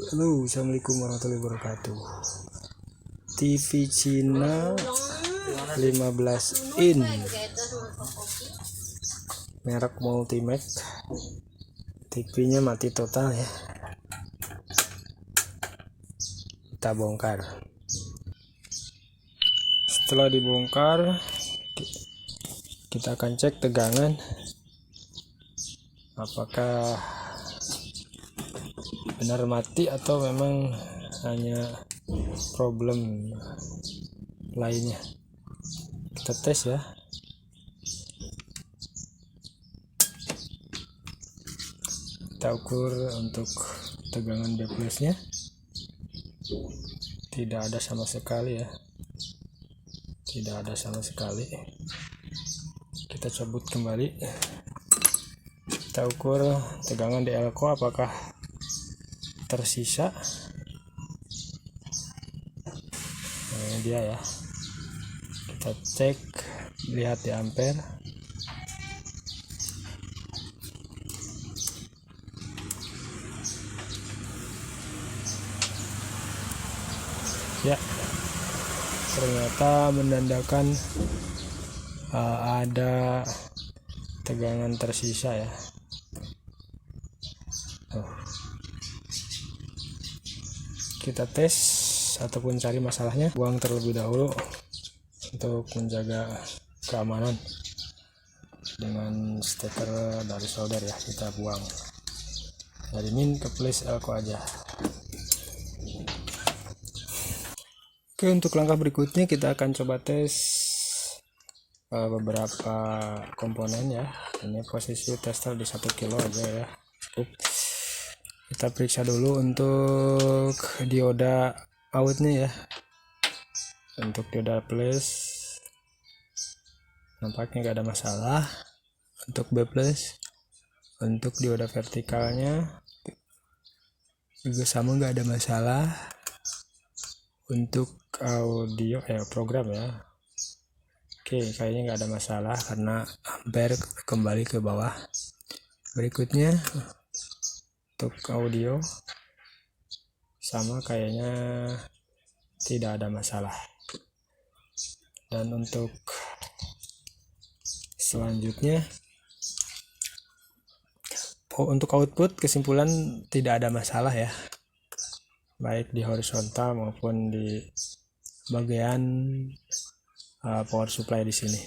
Halo, assalamualaikum warahmatullahi wabarakatuh. TV Cina 15 in, merek Multimax. TV-nya mati total ya. Kita bongkar. Setelah dibongkar, kita akan cek tegangan apakah benar mati atau memang hanya problem lainnya. Kita tes ya. Kita ukur untuk tegangan B plusnya, tidak ada sama sekali ya, tidak ada sama sekali. Kita cabut kembali, kita ukur tegangan di elko apakah tersisa. Nah, ini dia ya, kita cek, lihat di ampere. Ya, ternyata menandakan ada tegangan tersisa ya. Kita tes ataupun cari masalahnya, buang terlebih dahulu untuk menjaga keamanan dengan steker dari solder ya. Kita buang dari min ke plus elko aja. Oke, untuk langkah berikutnya kita akan coba tes beberapa komponen ya. Ini posisi tester di 1 kilo aja ya, cukup. Kita periksa dulu untuk dioda outnya ya. Untuk dioda plus nampaknya gak ada masalah. Untuk B plus, untuk dioda vertikalnya juga sama, gak ada masalah. Untuk audio program ya, oke, kayaknya nggak ada masalah karena ampere kembali ke bawah. Berikutnya untuk audio sama, kayaknya tidak ada masalah. Dan untuk selanjutnya untuk output, kesimpulan tidak ada masalah ya, baik di horizontal maupun di bagian power supply di sini.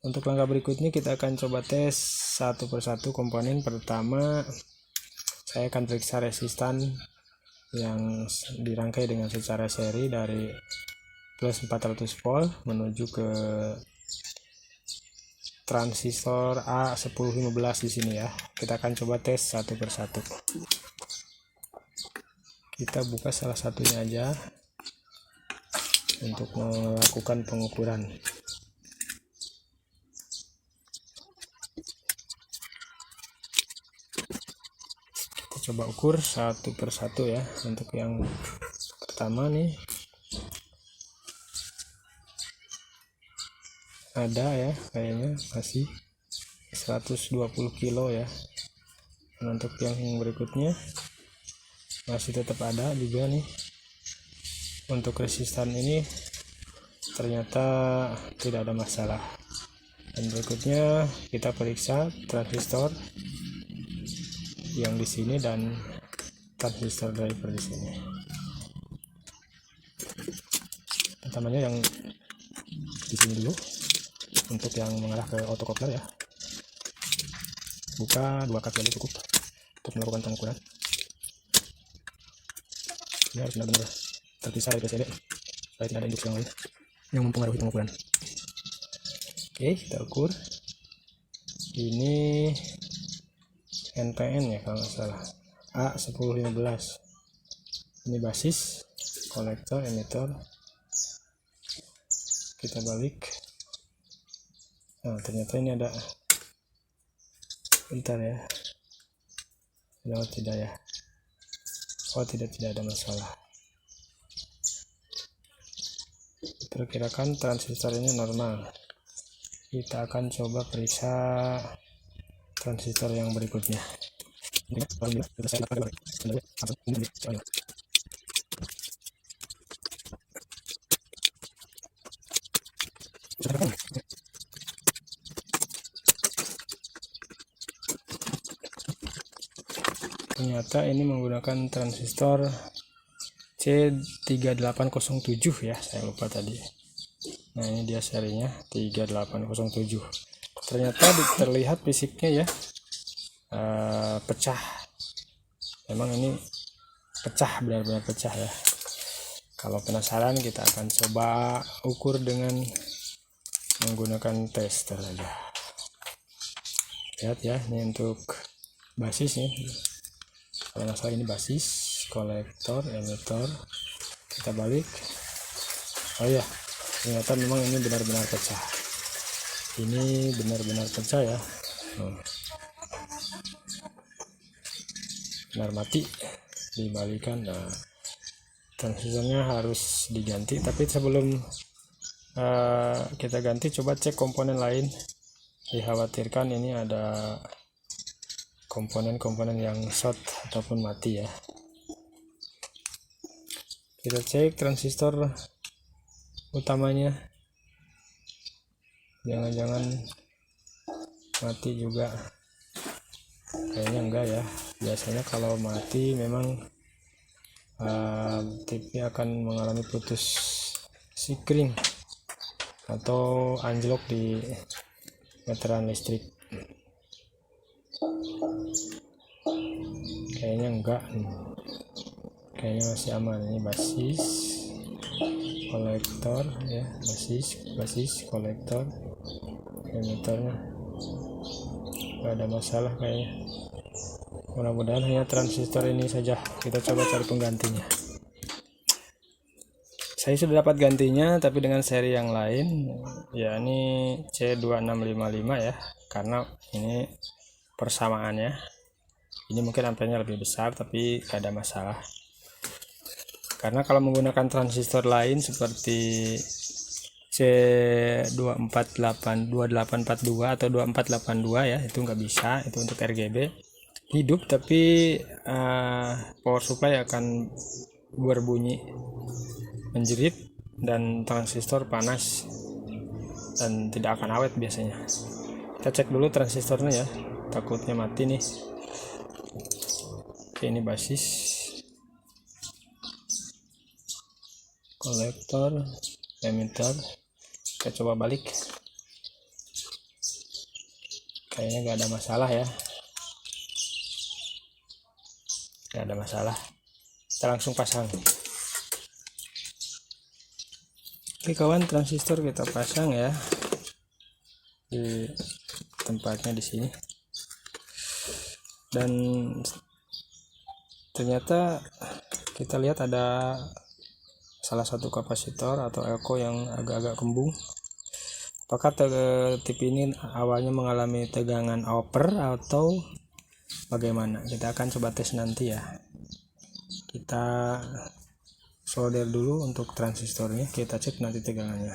Untuk langkah berikutnya kita akan coba tes satu persatu komponen. Pertama, saya akan periksa resistan yang dirangkai dengan secara seri dari plus 400 volt menuju ke transistor A1015 di sini ya. Kita akan coba tes satu persatu. Kita buka salah satunya aja untuk melakukan pengukuran. Kita coba ukur satu persatu ya. Untuk yang pertama nih, ada ya, kayaknya masih 120 kilo ya. Dan untuk yang berikutnya masih tetap ada juga nih. Untuk resistan ini ternyata tidak ada masalah. Dan berikutnya kita periksa transistor yang di sini dan transistor driver di sini. Pertamanya yang di sini dulu, untuk yang mengarah ke autocoupler ya. Buka 2 kaki aja cukup untuk melakukan pengukuran. Ini harus benar-benar terpisah dari PCB supaya tidak ada induksi yang lain yang mempengaruhi pengukuran. Oke, kita ukur. Ini NPN ya kalau nggak salah, A1015. Ini basis, kolektor, emitor. Kita balik. Nah, ternyata ini ada, bentar ya, lewat tidak ya. Oh, tidak ada masalah. Perkirakan transistornya normal. Kita akan coba periksa transistor yang berikutnya. Ternyata ini menggunakan transistor C3807 ya, saya lupa tadi. Nah, ini dia serinya 3807. Ternyata terlihat fisiknya ya, pecah. Memang ini pecah, benar-benar pecah ya. Kalau penasaran, kita akan coba ukur dengan menggunakan tester aja. Lihat ya, ini untuk basis nih. Kalau nggak salah ini basis, kolektor, emitor. Kita balik. Oh ya, ternyata memang ini benar-benar pecah. Ini benar-benar pecah ya. Benar mati. Dibalikan. Nah, transistornya harus diganti. Tapi sebelum kita ganti, coba cek komponen lain. Dikhawatirkan ini ada komponen-komponen yang short ataupun mati ya. Kita cek transistor utamanya, jangan-jangan mati juga. Kayaknya enggak ya. Biasanya kalau mati memang TV akan mengalami putus sikring atau anjlok di meteran listrik. Kayaknya enggak, kayaknya masih aman. Ini basis, kolektor ya, basis kolektor, emitornya nggak ada masalah kayaknya. Mudah-mudahan hanya transistor ini saja. Kita coba cari penggantinya. Saya sudah dapat gantinya, tapi dengan seri yang lain ya. Ini C2655 ya, karena ini persamaannya. Ini mungkin ampernya lebih besar, tapi gak ada masalah. Karena kalau menggunakan transistor lain seperti C2842 atau 2482 ya, itu nggak bisa. Itu untuk RGB hidup, tapi power supply akan berbunyi menjerit dan transistor panas dan tidak akan awet biasanya. Kita cek dulu transistornya ya, takutnya mati nih. Oke, ini basis, kolektor, emitter. Kita coba balik. Kayaknya nggak ada masalah ya, nggak ada masalah. Kita langsung pasang. Oke kawan, transistor kita pasang ya di tempatnya di sini. Dan ternyata kita lihat ada salah satu kapasitor atau elko yang agak-agak kembung. Apakah TV ini awalnya mengalami tegangan over atau bagaimana? Kita akan coba tes nanti ya. Kita solder dulu untuk transistornya, kita cek nanti tegangannya.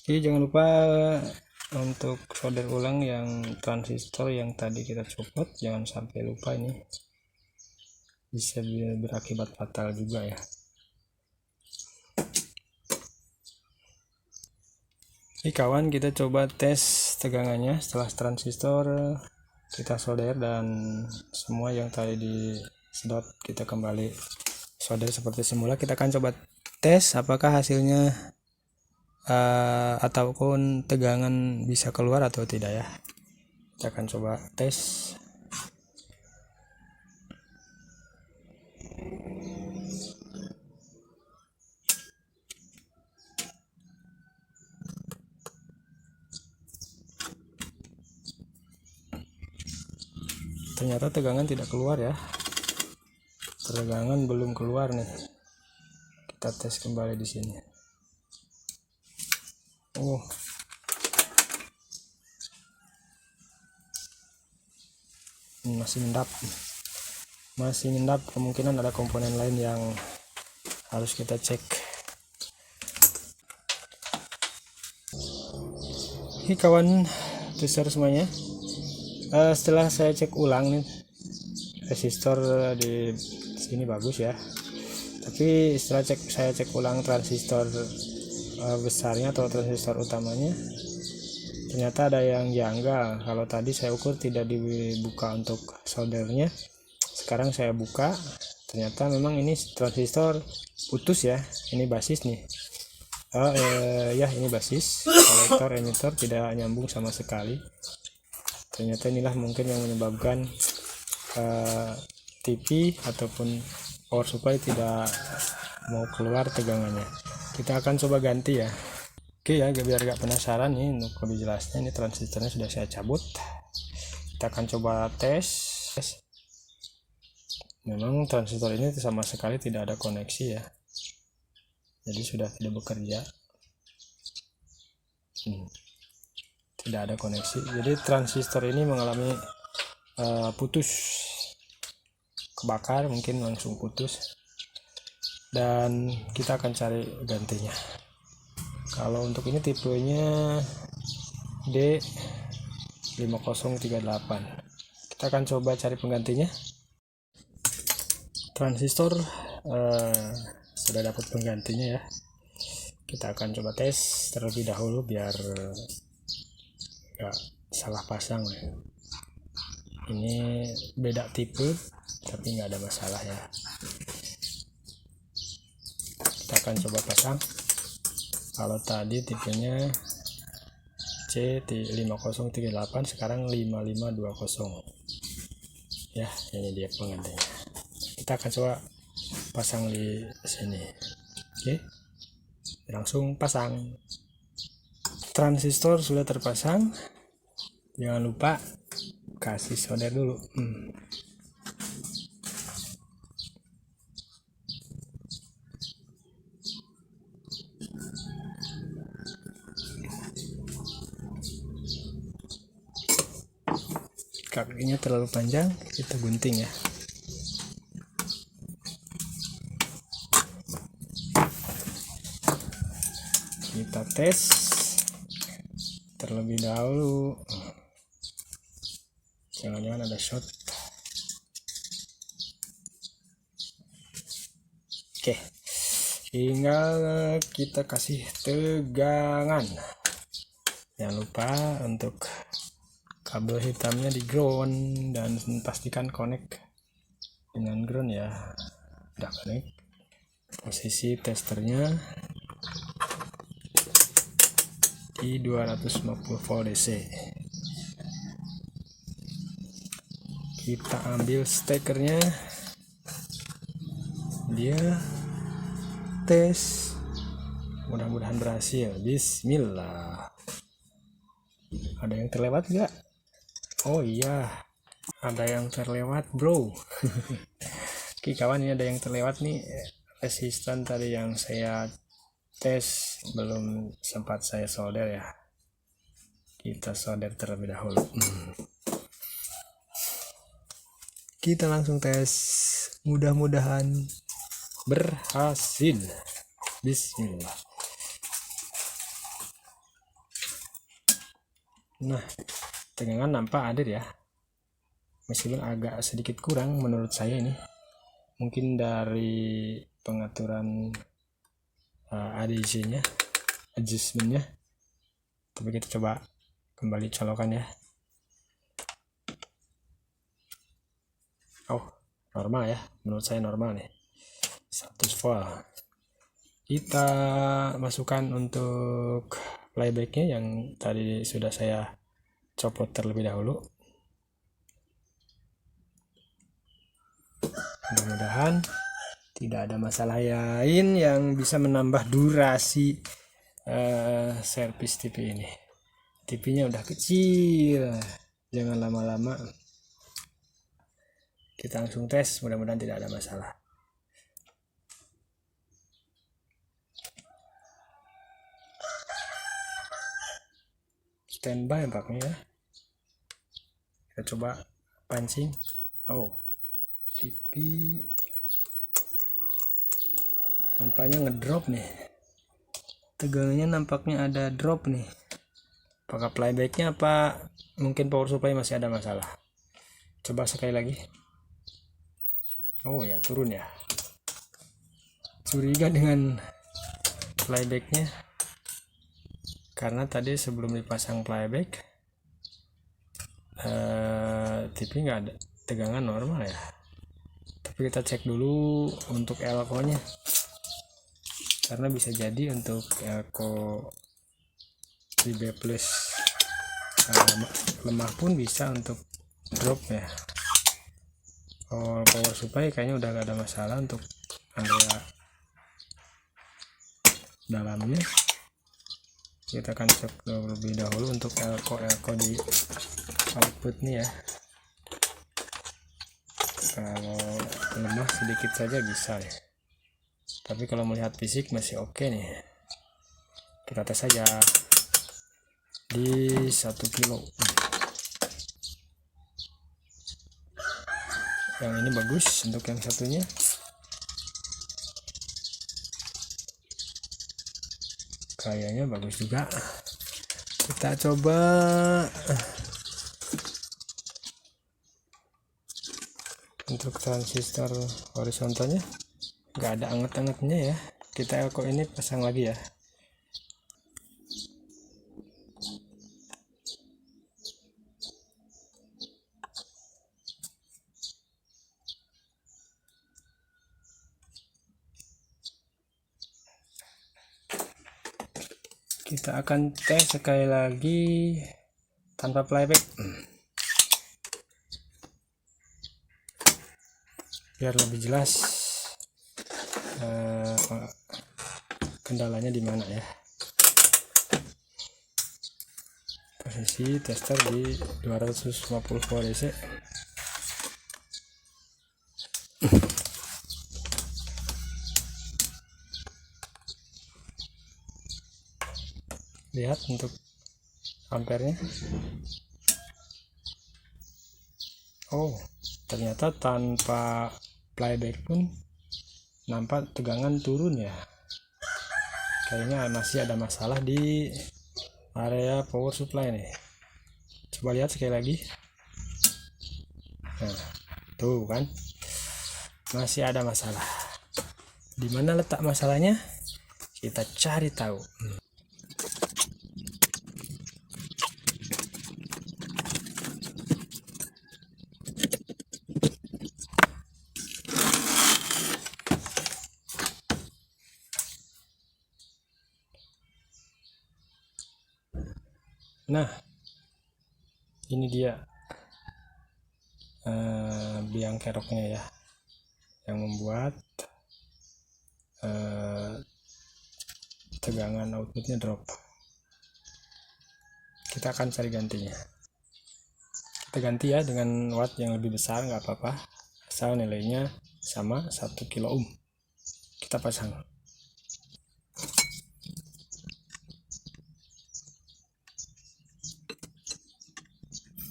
Jadi jangan lupa untuk solder ulang yang transistor yang tadi kita copot, jangan sampai lupa, ini bisa berakibat fatal juga ya. Oke kawan, kita coba tes tegangannya setelah transistor kita solder dan semua yang tadi disedot kita kembali solder seperti semula. Kita akan coba tes apakah hasilnya ataupun tegangan bisa keluar atau tidak ya. Kita akan coba tes. Ternyata tegangan tidak keluar ya. Tegangan belum keluar nih. Kita tes kembali di sini. Oh, masih ngendap, kemungkinan ada komponen lain yang harus kita cek. Ini kawan tester semuanya, setelah saya cek ulang nih, resistor di sini bagus ya, tapi setelah saya cek ulang transistor besarnya atau transistor utamanya, ternyata ada yang janggal. Kalau tadi saya ukur tidak dibuka untuk soldernya, sekarang saya buka, ternyata memang ini transistor putus ya. Ini basis nih. Ya, ini basis, kolektor emitter tidak nyambung sama sekali. Ternyata inilah mungkin yang menyebabkan TV ataupun power supply tidak mau keluar tegangannya. Kita akan coba ganti ya. Oke ya, biar gak penasaran nih, untuk lebih jelasnya ini transistornya sudah saya cabut. Kita akan coba tes. Memang transistor ini sama sekali tidak ada koneksi ya, jadi sudah tidak bekerja. Tidak ada koneksi, jadi transistor ini mengalami putus, kebakar, mungkin langsung putus, dan kita akan cari gantinya. Kalau untuk ini tipenya D5038, kita akan coba cari penggantinya. Transistor sudah dapat penggantinya ya. Kita akan coba tes terlebih dahulu biar nggak salah pasang ya. Ini beda tipe tapi nggak ada masalah ya. Kita akan coba pasang. Kalau tadi tipenya C5038, sekarang 5520 ya. Ini dia penggantinya. Kita akan coba pasang di sini. Oke, langsung pasang. Transistor sudah terpasang, jangan lupa kasih solder dulu. Kakinya terlalu panjang, kita gunting ya. Kita tes terlebih dahulu, jangan-jangan ada short. Oke, tinggal kita kasih tegangan. Jangan lupa untuk kabel hitamnya di ground dan pastikan connect dengan ground ya. Udah connect. Posisi testernya di 250 volt DC. Kita ambil stekernya, dia tes, mudah-mudahan berhasil. Bismillah. Ada yang terlewat nggak? Oh iya, ada yang terlewat bro. Oke kawan, ini ada yang terlewat nih, resistan tadi yang saya tes belum sempat saya solder ya. Kita solder terlebih dahulu. Kita langsung tes, mudah-mudahan berhasil. Bismillah. Nah, tegangan nampak ada ya, meskipun agak sedikit kurang menurut saya ini, mungkin dari pengaturan ADC-nya, adjustment-nya. Tapi kita coba kembali colokan ya. Oh, normal ya, menurut saya normal nih, 100 volt. Kita masukkan untuk playbacknya yang tadi sudah saya copot terlebih dahulu. Mudah-mudahan tidak ada masalah lain yang bisa menambah durasi servis TV ini. TV-nya udah kecil, jangan lama-lama. Kita langsung tes, mudah-mudahan tidak ada masalah. standby nampaknya ya. Kita coba pancing. Oh, pipi nampaknya ngedrop nih, tegangannya nampaknya ada drop nih. Apakah playbacknya apa mungkin power supply masih ada masalah? Coba sekali lagi. Oh ya, turun ya. Curiga dengan playbacknya karena tadi sebelum dipasang playback TV nggak ada tegangan normal ya. Tapi kita cek dulu untuk elko nya, karena bisa jadi untuk elko 3B plus lemah pun bisa untuk drop ya. Power supply kayaknya udah gak ada masalah untuk area dalamnya. Kita akan cek terlebih dahulu untuk elko di output nih ya. Kalau lemah sedikit saja bisa ya, tapi kalau melihat fisik masih oke nih. Kita tes saja di 1 kilo. Yang ini bagus, untuk yang satunya kayaknya bagus juga. Kita coba untuk transistor horizontalnya, nggak ada anget-angetnya ya. Kita elko ini pasang lagi ya. Kita akan tes sekali lagi tanpa playback biar lebih jelas kendalanya di mana ya. Posisi tester di 250 volt DC. Lihat untuk ampernya. Oh, ternyata tanpa playback pun nampak tegangan turun ya. Kayaknya masih ada masalah di area power supply nih. Coba lihat sekali lagi. Nah, tuh kan, masih ada masalah. Di mana letak masalahnya? Kita cari tahu. Nah, ini dia biang keroknya ya, yang membuat tegangan outputnya drop. Kita akan cari gantinya. Kita ganti ya dengan watt yang lebih besar, nggak apa-apa, asal nilainya sama 1 kilo ohm. Kita pasang.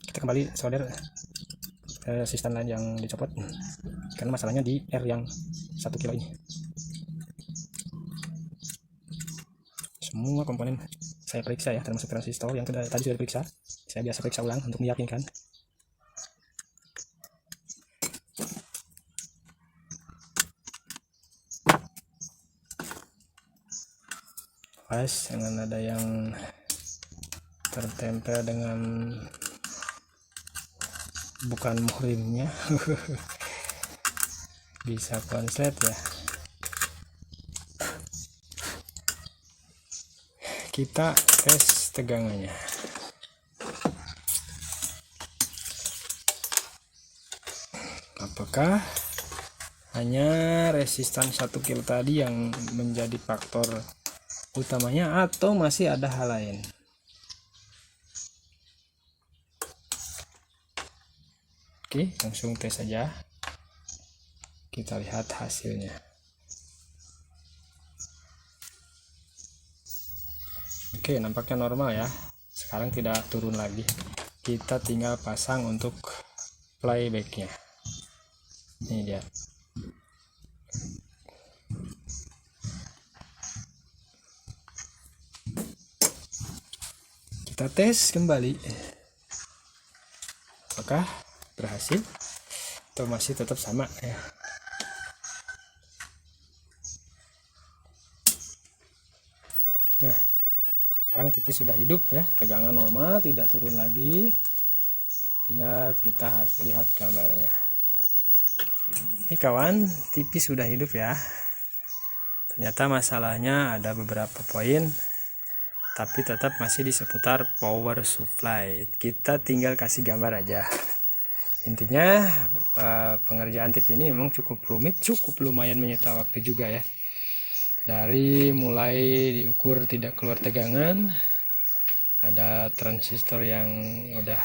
Kita kembali solder resistan lain yang dicopot, karena masalahnya di R yang 1 kilo ini. Semua komponen saya periksa ya, termasuk transistor yang tadi sudah diperiksa. Saya biasa periksa ulang untuk meyakinkan. Pas, jangan ada yang tertempel dengan bukan muhrimnya. Bisa konslet ya. Kita tes tegangannya. Apakah hanya resistan 1 kilo tadi yang menjadi faktor utamanya, atau masih ada hal lain? Oke, langsung tes saja. Kita lihat hasilnya. Oke, nampaknya normal ya. sekarang tidak turun lagi. Kita tinggal pasang untuk playbacknya. Ini dia. Kita tes kembali, apakah berhasil atau masih tetap sama ya. Nah, sekarang TV sudah hidup ya, tegangan normal, tidak turun lagi. Tinggal kita lihat gambarnya. Ini kawan, TV sudah hidup ya. Ternyata masalahnya ada beberapa poin, tapi tetap masih di seputar power supply. Kita tinggal kasih gambar aja. Intinya pengerjaan TV ini memang cukup rumit, cukup lumayan menyita waktu juga ya. Dari mulai diukur tidak keluar tegangan, ada transistor yang udah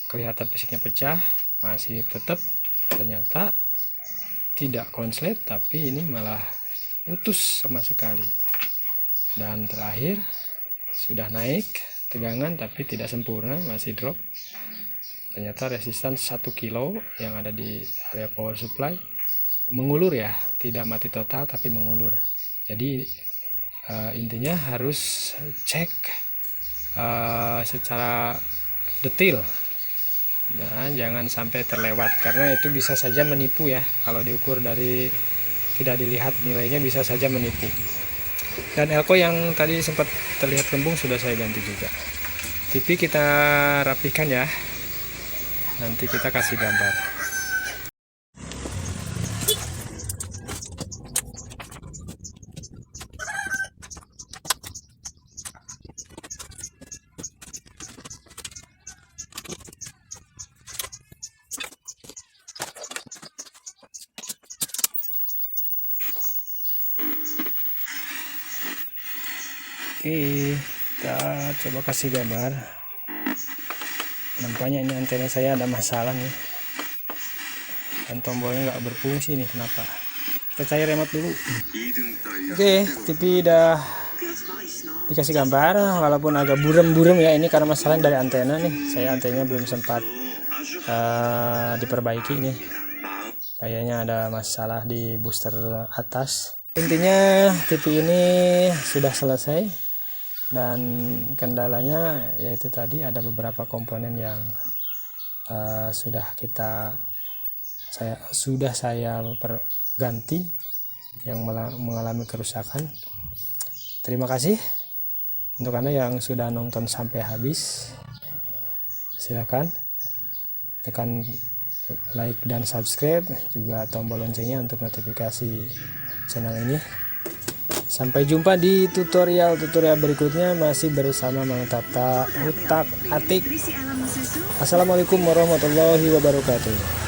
kelihatan fisiknya pecah, masih tetap ternyata tidak konslet, tapi ini malah putus sama sekali. Dan terakhir sudah naik tegangan tapi tidak sempurna, masih drop. Ternyata resistan 1 kilo yang ada di area power supply mengulur ya, tidak mati total tapi mengulur. Jadi intinya harus cek secara detail. Nah, jangan sampai terlewat karena itu bisa saja menipu ya. Kalau diukur dari tidak dilihat nilainya bisa saja menipu. Dan elko yang tadi sempat terlihat kembung sudah saya ganti juga. TV kita rapikan ya. Nanti kita kasih gambar. Oke, kita coba kasih gambar. Nampaknya ini antena saya ada masalah nih, dan tombolnya nggak berfungsi nih. Kenapa? Kita cari remote dulu. Oke, TV udah dikasih gambar, walaupun agak burem-burem ya. Ini karena masalah dari antena nih. Saya antenanya belum sempat diperbaiki nih. Kayaknya ada masalah di booster atas. Intinya TV ini sudah selesai. Dan kendalanya yaitu tadi ada beberapa komponen yang sudah saya ganti yang mengalami kerusakan. Terima kasih untuk Anda yang sudah nonton sampai habis. Silakan tekan like dan subscribe, juga tombol loncengnya untuk notifikasi channel ini. Sampai jumpa di tutorial berikutnya, masih bersama Mang Tata Utak Atik. Assalamualaikum warahmatullahi wabarakatuh.